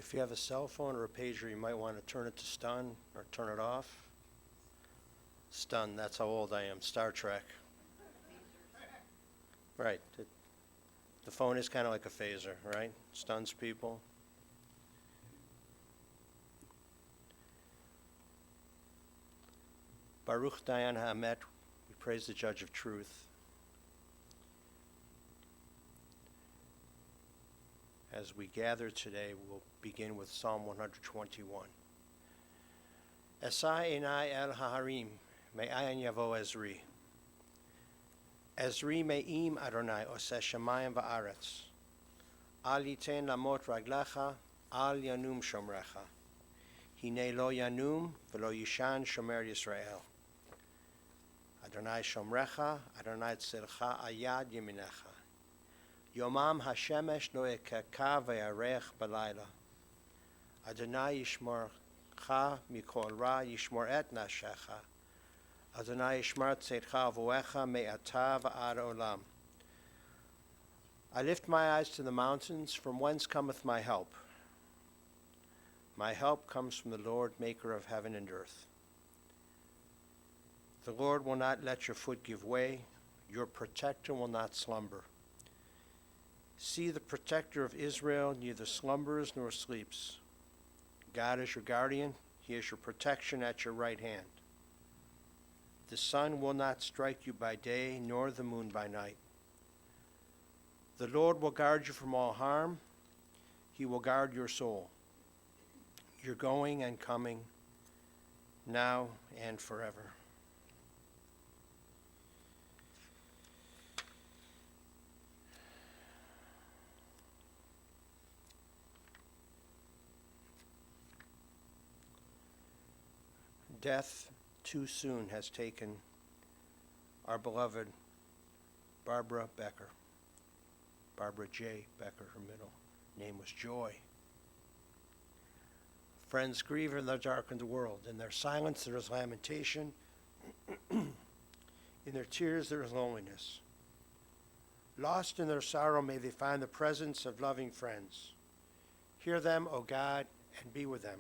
If you have a cell phone or a pager, you might want to turn it to stun or turn it off. Stun, that's how old I am. Star Trek. Right. The phone is kind of like a phaser, right? Stuns people. Baruch Dayan HaEmet, we praise the Judge of Truth. As we gather today, we'll begin with Psalm 121. Esai enai el haharim, me'ayin yavo Ezri. Ezri me'im Adonai oseh shamayim va'aretz. Al yiten lamot raglecha, al yanum shomrecha. Hine lo yanum v'lo yishan shomer Yisrael. Adonai shomrecha, Adonai tzilcha ayad yeminecha. Yomam hashemesh lo ekeka ve'arech balayla. Adonai yishmorcha mikol ra yishmor et nashecha. Adonai yishmar tzeitcha avoecha me'ata v'ad olam. I lift my eyes to the mountains, from whence cometh my help. My help comes from the Lord, maker of heaven and earth. The Lord will not let your foot give way, your protector will not slumber. See, the protector of Israel neither slumbers nor sleeps. God is your guardian, he is your protection at your right hand. The sun will not strike you by day, nor the moon by night. The Lord will guard you from all harm. He will guard your soul, your going and coming, now and forever. Death too soon has taken our beloved Barbara Becker. Barbara J. Becker, her middle name was Joy. Friends grieve in the darkened world. In their silence there is lamentation. In their tears there is loneliness. Lost in their sorrow may they find the presence of loving friends. Hear them, O God, and be with them.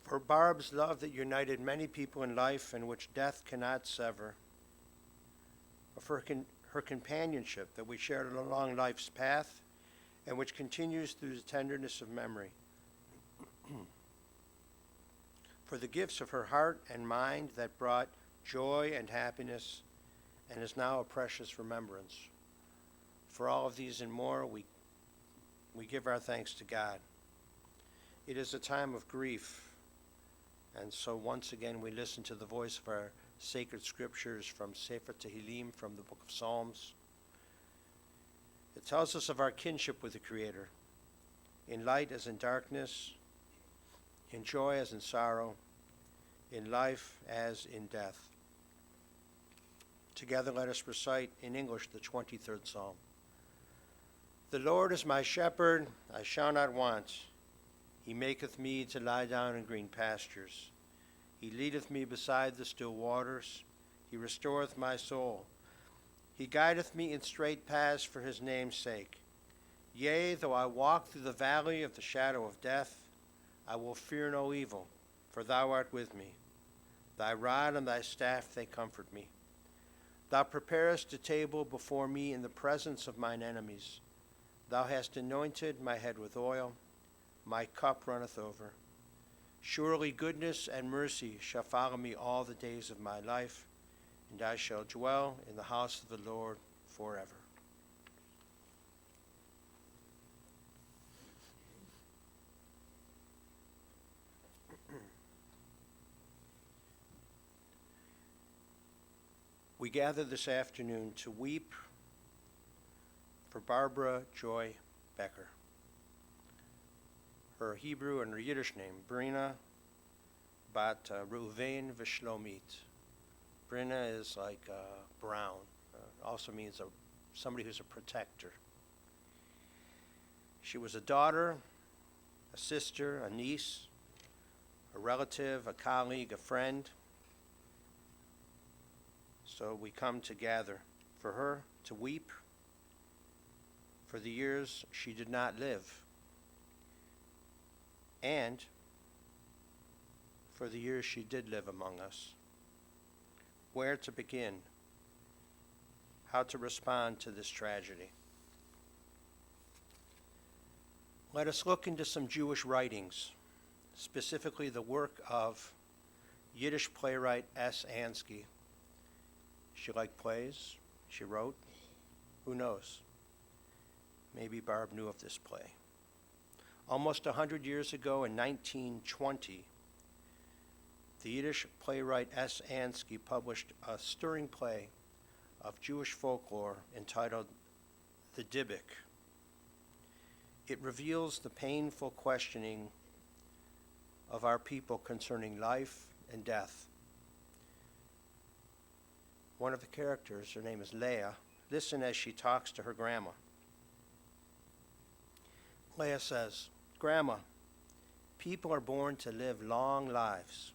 For Barb's love that united many people in life and which death cannot sever. For her companionship that we shared along life's path and which continues through the tenderness of memory. For the gifts of her heart and mind that brought joy and happiness and is now a precious remembrance. For all of these and more, we give our thanks to God. It is a time of grief. And so once again, we listen to the voice of our sacred scriptures from Sefer Tehillim, from the book of Psalms. It tells us of our kinship with the Creator, in light as in darkness, in joy as in sorrow, in life as in death. Together let us recite in English the 23rd Psalm. The Lord is my shepherd, I shall not want. He maketh me to lie down in green pastures. He leadeth me beside the still waters. He restoreth my soul. He guideth me in straight paths for his name's sake. Yea, though I walk through the valley of the shadow of death, I will fear no evil, for thou art with me. Thy rod and thy staff, they comfort me. Thou preparest a table before me in the presence of mine enemies. Thou hast anointed my head with oil. My cup runneth over. Surely goodness and mercy shall follow me all the days of my life, and I shall dwell in the house of the Lord forever. We gather this afternoon to weep for Barbara Joy Becker. Her Hebrew and her Yiddish name, Brina bat Reuven v'Shlomit. Brina is like brown. Also means somebody who's a protector. She was a daughter, a sister, a niece, a relative, a colleague, a friend. So we come to gather for her, to weep for the years she did not live, and for the years she did live among us. Where to begin? How to respond to this tragedy? Let us look into some Jewish writings, specifically the work of Yiddish playwright S. Ansky. She liked plays. She wrote. Who knows? Maybe Barb knew of this play. Almost 100 years ago in 1920, the Yiddish playwright S. Ansky published a stirring play of Jewish folklore entitled The Dybbuk. It reveals the painful questioning of our people concerning life and death. One of the characters, her name is Leah, listen as she talks to her grandma. Leah says, "Grandma, people are born to live long lives.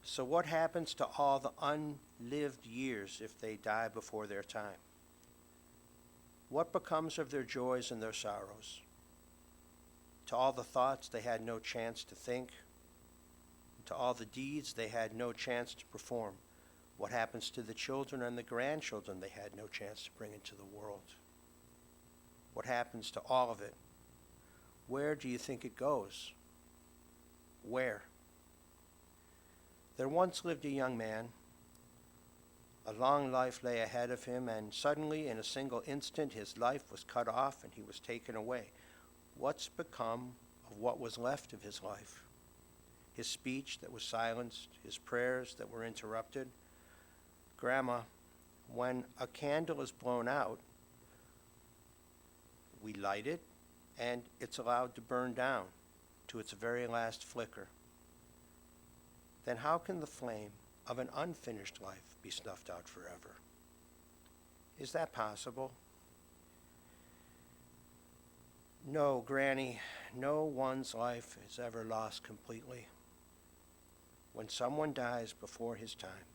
So what happens to all the unlived years if they die before their time? What becomes of their joys and their sorrows? To all the thoughts they had no chance to think, to all the deeds they had no chance to perform, what happens to the children and the grandchildren they had no chance to bring into the world? What happens to all of it? Where do you think it goes? Where?" There once lived a young man. A long life lay ahead of him, and suddenly, in a single instant, his life was cut off and he was taken away. What's become of what was left of his life? His speech that was silenced, his prayers that were interrupted. Grandma, when a candle is blown out, we light it, and it's allowed to burn down to its very last flicker. Then how can the flame of an unfinished life be snuffed out forever? Is that possible? No, Granny, no one's life is ever lost completely. When someone dies before his time,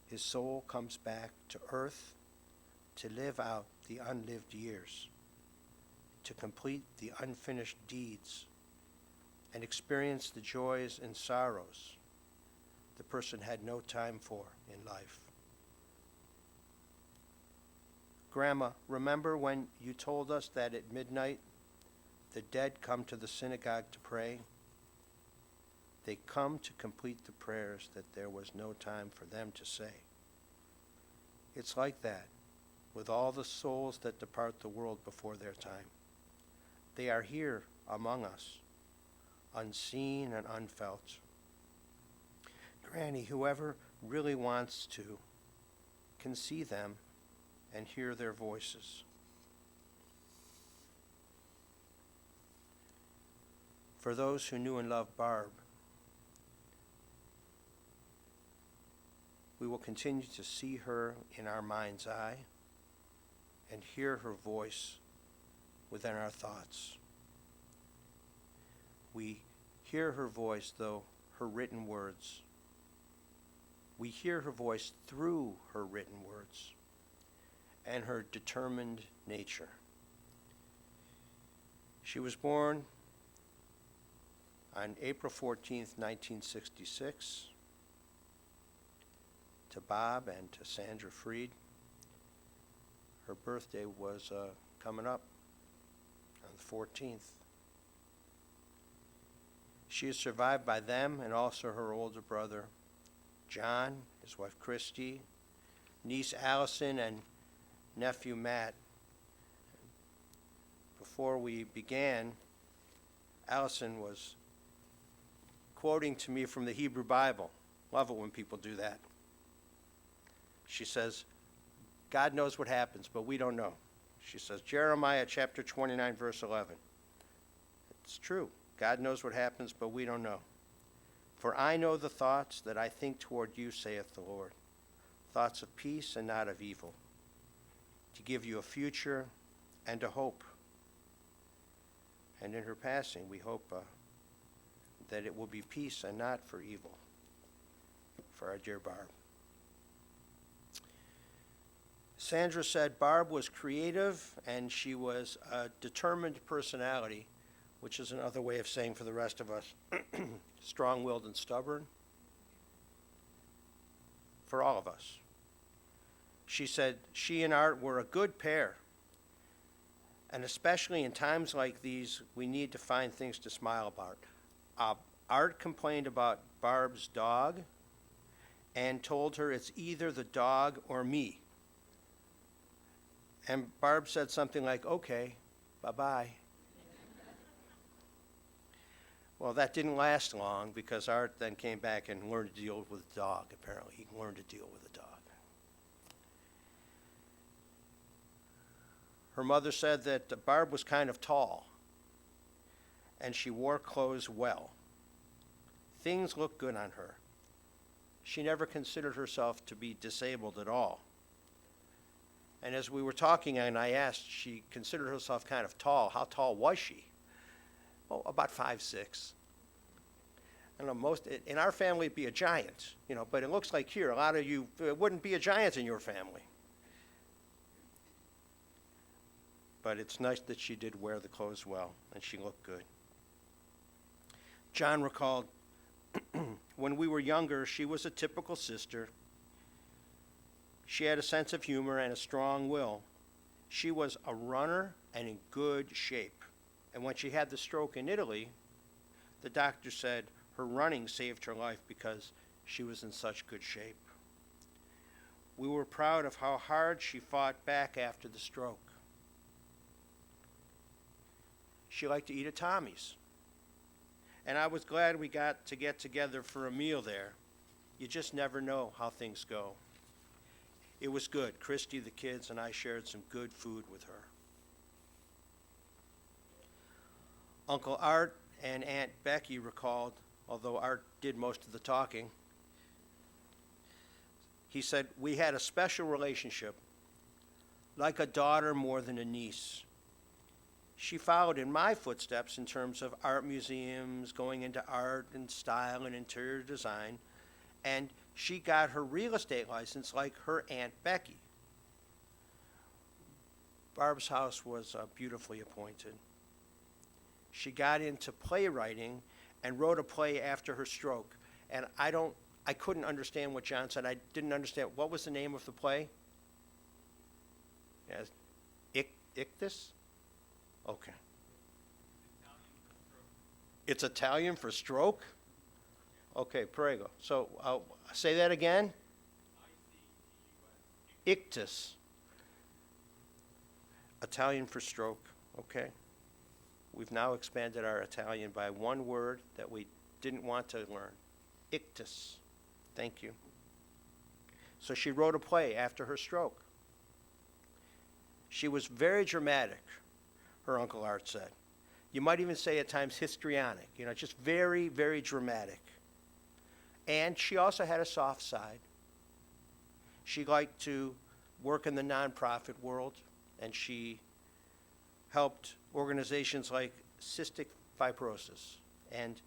his soul comes back to earth to live out the unlived years, to complete the unfinished deeds, and experience the joys and sorrows the person had no time for in life. Grandma, remember when you told us that at midnight the dead come to the synagogue to pray? They come to complete the prayers that there was no time for them to say. It's like that with all the souls that depart the world before their time. They are here among us, unseen and unfelt. Granny, whoever really wants to can see them and hear their voices. For those who knew and loved Barb, we will continue to see her in our mind's eye and hear her voice within our thoughts. We hear her voice, though, her written words. We hear her voice through her written words and her determined nature. She was born on April 14th, 1966, to Bob and to Sandra Freed. Her birthday was coming up on the 14th. She is survived by them and also her older brother, John, his wife Christy, niece Allison, and nephew Matt. Before we began, Allison was quoting to me from the Hebrew Bible. Love it when people do that. She says, God knows what happens, but we don't know. She says, Jeremiah chapter 29, verse 11. It's true. God knows what happens, but we don't know. For I know the thoughts that I think toward you, saith the Lord, thoughts of peace and not of evil, to give you a future and a hope. And in her passing, we hope that it will be peace and not for evil for our dear Barb. Sandra said Barb was creative and she was a determined personality which is another way of saying for the rest of us, strong-willed and stubborn, for all of us. She said she and Art were a good pair, and especially in times like these, we need to find things to smile about. Art complained about Barb's dog and told her it's either the dog or me. And Barb said something like, okay, bye-bye. Well, that didn't last long because Art then came back and learned to deal with the dog, apparently. He learned to deal with the dog. Her mother said that Barb was kind of tall, and she wore clothes well. Things looked good on her. She never considered herself to be disabled at all. And as we were talking and I asked, she considered herself kind of tall. How tall was she? Oh, about 5'6". I don't know, in our family it'd be a giant, but it looks like here, a lot of you, it wouldn't be a giant in your family. But it's nice that she did wear the clothes well, and she looked good. John recalled, when we were younger, she was a typical sister. She had a sense of humor and a strong will. She was a runner and in good shape. And when she had the stroke in Italy, the doctor said her running saved her life because she was in such good shape. We were proud of how hard she fought back after the stroke. She liked to eat at Tommy's. And I was glad we got to get together for a meal there. You just never know how things go. It was good. Christy, the kids, and I shared some good food with her. Uncle Art and Aunt Becky recalled, although Art did most of the talking, he said, we had a special relationship, like a daughter more than a niece. She followed in my footsteps in terms of art museums, going into art and style and interior design, and she got her real estate license like her Aunt Becky. Barb's house was beautifully appointed. She got into playwriting and wrote a play after her stroke. And I couldn't understand what John said. I didn't understand. What was the name of the play? Yes. Ictus? Okay. It's Italian for stroke? Okay, prego. So say that again. Ictus. Italian for stroke. Okay. We've now expanded our Italian by one word that we didn't want to learn. Ictus. Thank you. So she wrote a play after her stroke. She was very dramatic, her Uncle Art said. You might even say at times histrionic, just very, very dramatic. And she also had a soft side. She liked to work in the nonprofit world, and she helped organizations like Cystic Fibrosis and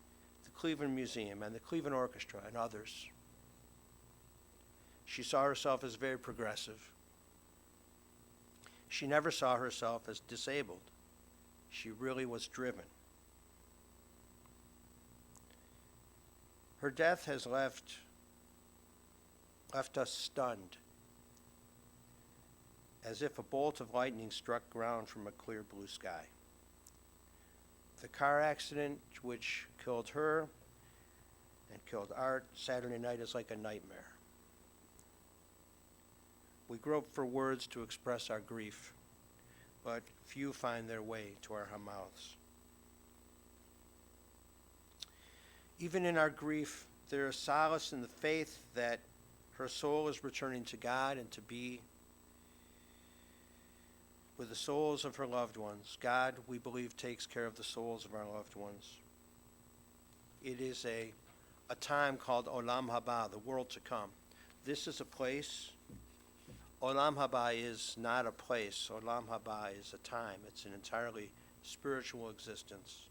the Cleveland Museum and the Cleveland Orchestra and others. She saw herself as very progressive. She never saw herself as disabled. She really was driven. Her death has left us stunned, as if a bolt of lightning struck ground from a clear blue sky. The car accident which killed her and killed Art Saturday night is like a nightmare. We grope for words to express our grief, but few find their way to our mouths. Even in our grief, there is solace in the faith that her soul is returning to God and to be with the souls of her loved ones. God, we believe, takes care of the souls of our loved ones. It is a time called Olam Haba, the world to come. This is a place. Olam Haba is not a place. Olam Haba is a time. It's an entirely spiritual existence.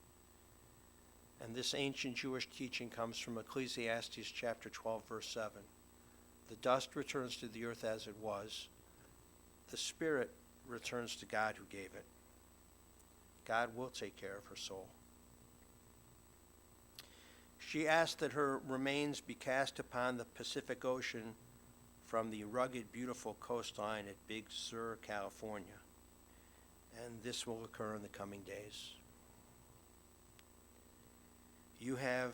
And this ancient Jewish teaching comes from Ecclesiastes chapter 12, verse 7. The dust returns to the earth as it was. The spirit returns to God who gave it. God will take care of her soul. She asked that her remains be cast upon the Pacific Ocean from the rugged, beautiful coastline at Big Sur, California, and this will occur in the coming days. You have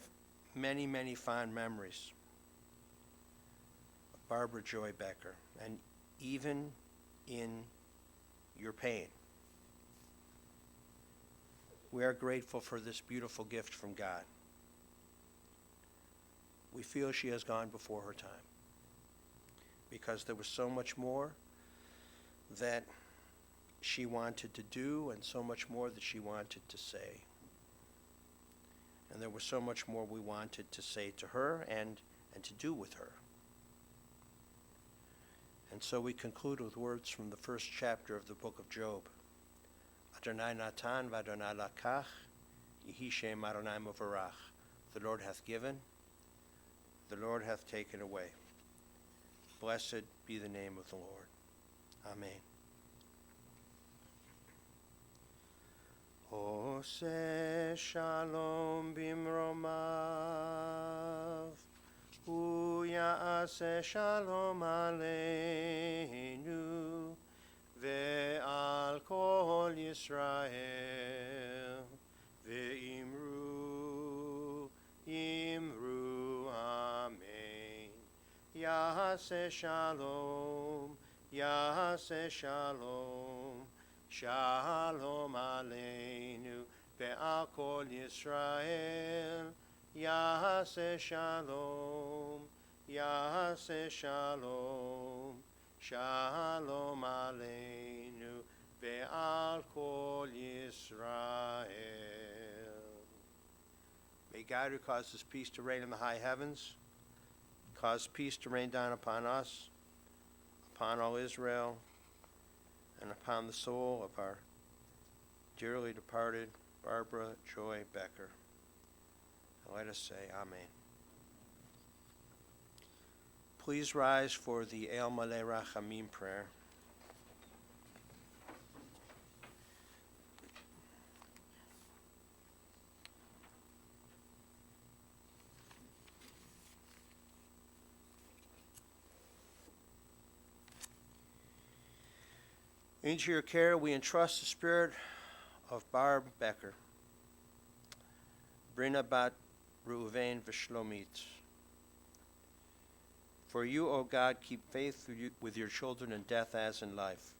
many, many fond memories of Barbara Joy Becker, and even in your pain, we are grateful for this beautiful gift from God. We feel she has gone before her time because there was so much more that she wanted to do and so much more that she wanted to say. And there was so much more we wanted to say to her and to do with her. And so we conclude with words from the first chapter of the book of Job. Adonai natan v'Adonai lakach, yehi shem Adonai mevorach. The Lord hath given, the Lord hath taken away. Blessed be the name of the Lord. Amen. Oseh shalom bimromav, uya'aseh shalom aleinu, ve'al kol Yisrael, ve'imru, imru, amen. Ya'aseh shalom, ya'aseh shalom, Shalom aleinu ve'al kol Yisrael, Yaseh shalom, Yaseh shalom, Shalom aleinu ve'al kol Yisrael. May God, who causes peace to reign in the high heavens, cause peace to rain down upon us, upon all Israel, and upon the soul of our dearly departed Barbara Joy Becker. And let us say Amen. Please rise for the El Maleh Rachamim prayer. Into your care we entrust the spirit of Barb Becker, Brina bat Reuven v'Shlomit. For you, O God, keep faith with your children in death as in life.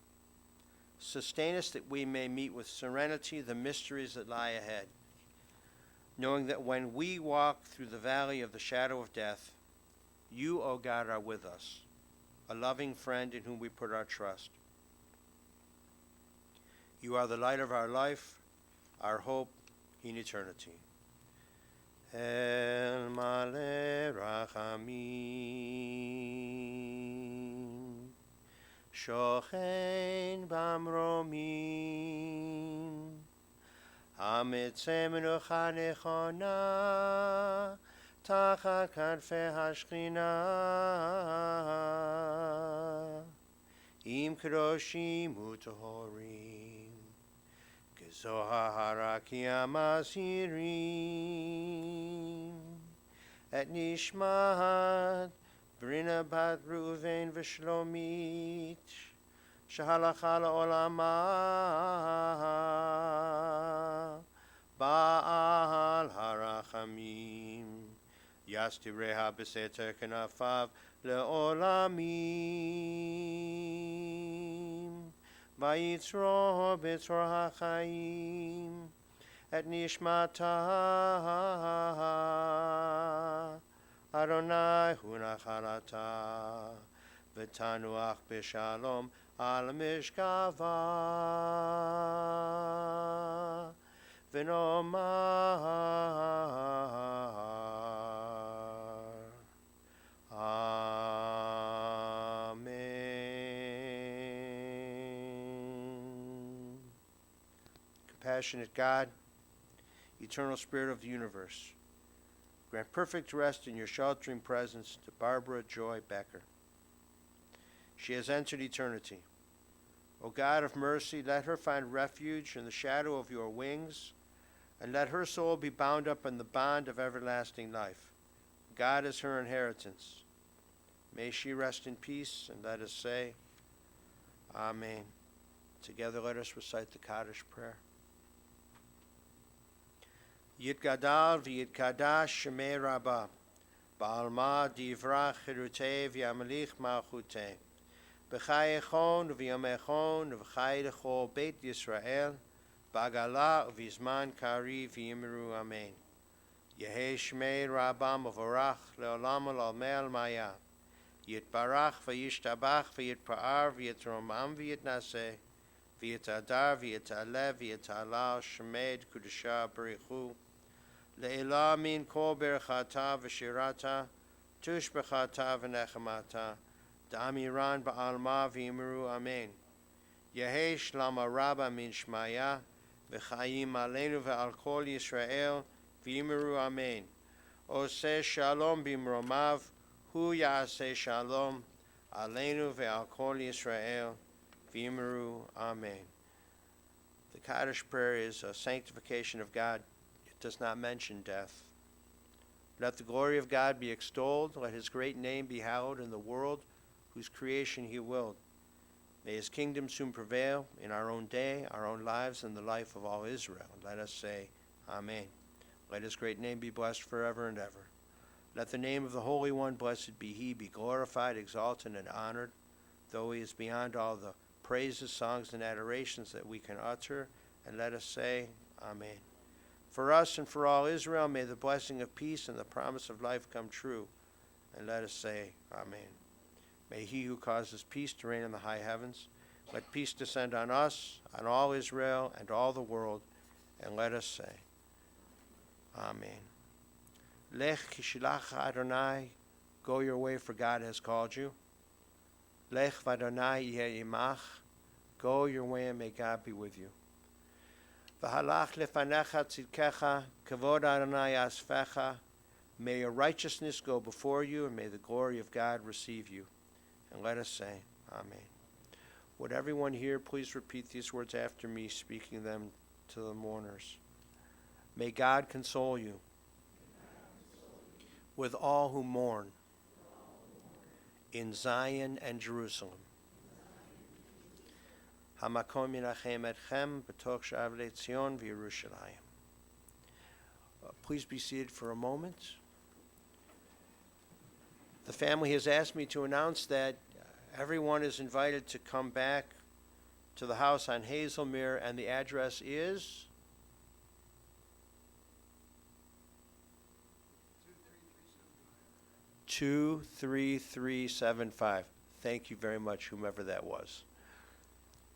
Sustain us that we may meet with serenity the mysteries that lie ahead, knowing that when we walk through the valley of the shadow of death, you, O God, are with us, a loving friend in whom we put our trust. You are the light of our life, our hope in eternity. El Maleh Rachamim, Shochen Bamromim, Ametzeh Menucha Nechona, Tachat Kanfei Hashchina, Im Kedoshim U'Tohorim, Zohar Kiamasirim, et Nishmat Brina bat Reuven v'Shlomit, Shehalacha la'olama, Ba'al harachamim, Yastireha b'seter kenafav le'olamim, Vayitzro b'tzor ha'chaim, et nishmata Adonai hu nachalata, v'tanuach b'shalom al mishkava, v'nomar Amen. Compassionate God, eternal Spirit of the universe, grant perfect rest in your sheltering presence to Barbara Joy Becker. She has entered eternity. O God of mercy, let her find refuge in the shadow of your wings and let her soul be bound up in the bond of everlasting life. God is her inheritance. May she rest in peace, and let us say, Amen. Together let us recite the Kaddish prayer. Yitgadal v'yitkadash shemei Rabbah, ba'alma divrach chirutei v'yamelich malchutei, b'chai echon v'yom echon v'chai lechol beit Yisrael, b'agala v'zman kari v'yimru amen. Yehei shmei Rabbah mevorach le'olam ol'almei maya. Yitbarach v'yishtabach v'yitpa'ar v'yitromam v'yitnaseh, v'yitadar v'yitaleh v'yitalal shemed kudusha berichu. Le'ila min kol berachata v'shirata, tush b'chata v'nechamata, da'amiran ba'alma v'yimru amen. Yehei shlama rabba min shmaya, v'chayim aleinu ve'al kol Yisrael, v'yimru amen. Oseh shalom b'mromav, hu ya'aseh shalom, aleinu ve'al kol Yisrael, v'yimru amen. The Kaddish prayer is a sanctification of God. It does not mention death. Let the glory of God be extolled. Let his great name be hallowed in the world whose creation he willed. May his kingdom soon prevail in our own day, our own lives, and the life of all Israel. Let us say, Amen. Let his great name be blessed forever and ever. Let the name of the Holy One, blessed be he, be glorified, exalted, and honored, though he is beyond all the praises, songs, and adorations that we can utter. And let us say, Amen. For us and for all Israel, may the blessing of peace and the promise of life come true. And let us say, Amen. May he who causes peace to reign in the high heavens, let peace descend on us, on all Israel, and all the world. And let us say, Amen. Lech kishilach Adonai, go your way, for God has called you. Lech v'Adonai yeh imach, go your way, and may God be with you. V'halach lefanecha tzidkecha, kavod Adonai asfecha, may your righteousness go before you, and may the glory of God receive you. And let us say, Amen. Would everyone here please repeat these words after me, speaking them to the mourners. May God console you with all who mourn in Zion and Jerusalem. Hamakom yinachem etchem b'toch shavlei Tzion v'Yerushalayim. Please be seated for a moment. The family has asked me to announce that everyone is invited to come back to the house on Hazelmere, and the address is 23375. Thank you very much, whomever that was.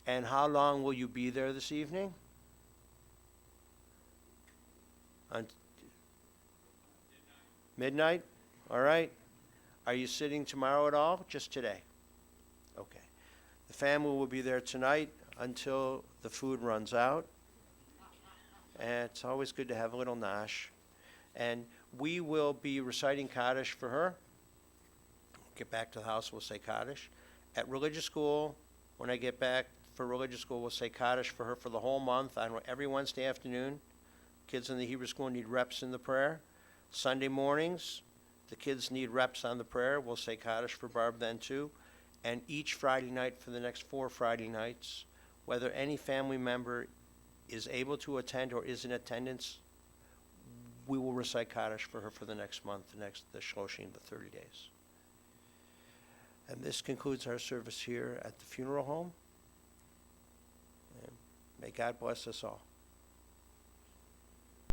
And how long will you be there this evening? Midnight? All right. Are you sitting tomorrow at all? Just today? Okay. The family will be there tonight until the food runs out. And it's always good to have a little nosh. And we will be reciting Kaddish for her. Get back to the house, we'll say Kaddish. At religious school, when I get back for religious school, we'll say Kaddish for her for the whole month on every Wednesday afternoon. Kids in the Hebrew school need reps in the prayer. Sunday mornings, the kids need reps on the prayer. We'll say Kaddish for Barb then too. And each Friday night for the next 4 Friday nights, whether any family member is able to attend or is in attendance, we will recite Kaddish for her for the next month, the Shloshim, the 30 days. And this concludes our service here at the funeral home. And may God bless us all.